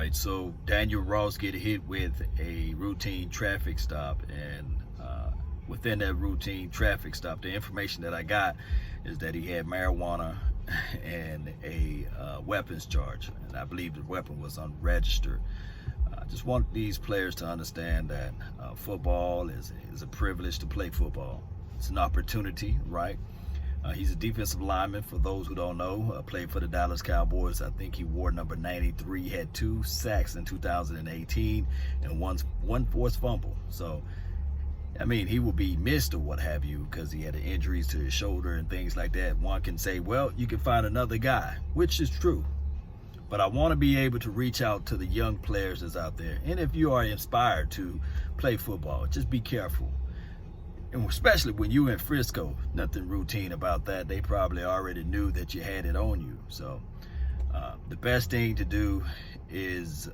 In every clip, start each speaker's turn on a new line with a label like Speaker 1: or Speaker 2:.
Speaker 1: right, so Daniel Ross get hit with a routine traffic stop, and within that routine traffic stop, the information that I got is that he had marijuana and a weapons charge, and I believe the weapon was unregistered. I just want these players to understand that football is a privilege to play football. It's an opportunity, right? He's a defensive lineman, for those who don't know. Played for the Dallas Cowboys. I think he wore number 93, had 2 sacks in 2018, and one forced fumble. So, I mean, he will be missed or what have you because he had injuries to his shoulder and things like that. One can say, well, you can find another guy, which is true. But I want to be able to reach out to the young players that's out there. And if you are inspired to play football, just be careful. And especially when you're in Frisco, nothing routine about that. They probably already knew that you had it on you. So the best thing to do is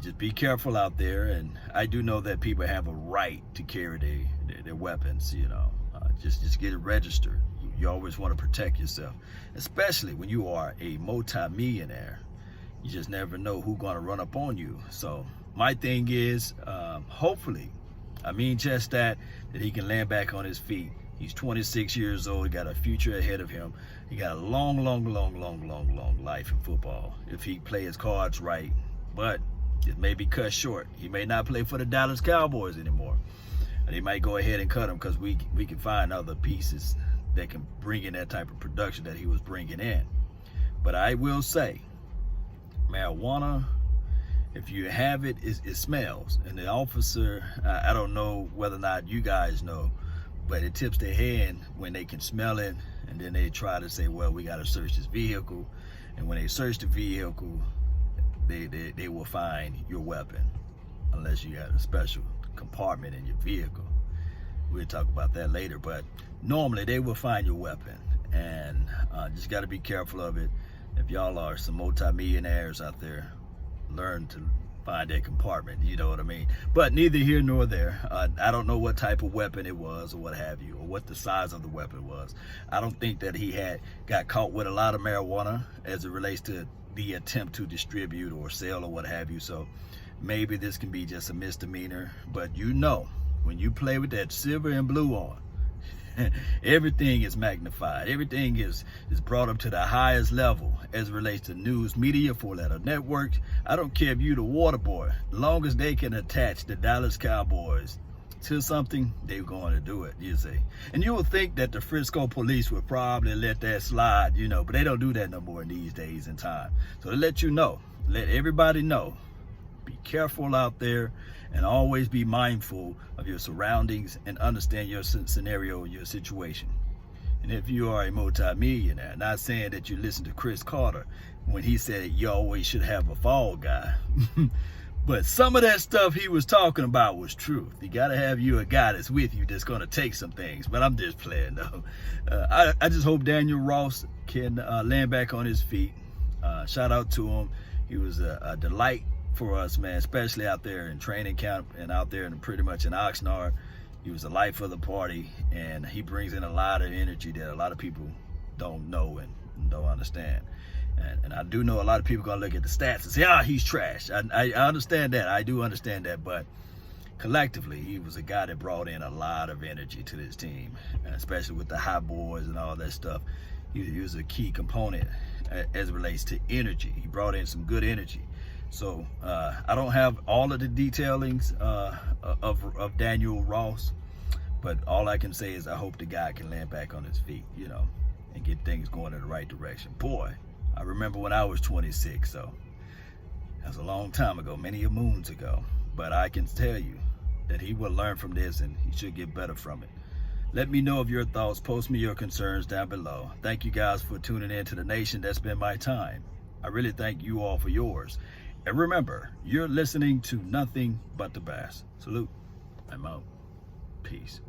Speaker 1: just be careful out there. And I do know that people have a right to carry their weapons, you know. Just get it registered. You always want to protect yourself, especially when you are a multi-millionaire. You just never know who's going to run up on you. So my thing is, hopefully, I mean just that he can land back on his feet. He's 26 years old. He got a future ahead of him. He got a long life in football if he plays his cards right. But it may be cut short. He may not play for the Dallas Cowboys anymore. They might go ahead and cut him because we can find other pieces that can bring in that type of production that he was bringing in. But I will say, marijuana, if you have it, it smells. And the officer, I don't know whether or not you guys know, but it tips their hand when they can smell it, and then they try to say, well, we got to search this vehicle. And when they search the vehicle, they will find your weapon, unless you got a special compartment in your vehicle. We'll talk about that later, but normally they will find your weapon, and just got to be careful of it. If y'all are some multi-millionaires out there, learn to find that compartment, you know what I mean? But neither here nor there. I don't know what type of weapon it was or what have you, or what the size of the weapon was. I don't think that he got caught with a lot of marijuana as it relates to the attempt to distribute or sell or what have you. So maybe this can be just a misdemeanor, but you know, when you play with that silver and blue on, everything is magnified. Everything is brought up to the highest level as it relates to news, media, four-letter networks. I don't care if you the water boy. As long as they can attach the Dallas Cowboys to something, they're going to do it, you see. And you would think that the Frisco police would probably let that slide, you know, but they don't do that no more in these days and time. So to let you know, let everybody know, be careful out there and always be mindful of your surroundings and understand your scenario, your situation. And if you are a multi-millionaire, not saying that you listen to Chris Carter when he said you always should have a fall guy, but some of that stuff he was talking about was truth. You got to have you a guy that's with you that's going to take some things, but I'm just playing though. I just hope Daniel Ross can land back on his feet. Shout out to him. He was a delight for us, man, especially out there in training camp and out there in pretty much in Oxnard. He was the life of the party, and he brings in a lot of energy that a lot of people don't know and don't understand. And I do know a lot of people gonna look at the stats and say, he's trash. I understand that. I do understand that, but collectively, he was a guy that brought in a lot of energy to this team, especially with the high boys and all that stuff. He was a key component as it relates to energy. He brought in some good energy. So I don't have all of the detailings of Daniel Ross, but all I can say is I hope the guy can land back on his feet, you know, and get things going in the right direction. Boy, I remember when I was 26, so that's a long time ago, many moons ago. But I can tell you that he will learn from this, and he should get better from it. Let me know of your thoughts. Post me your concerns down below. Thank you guys for tuning in to The Nation. That's been my time. I really thank you all for yours. And remember, you're listening to nothing but the best. Salute. I'm out. Peace.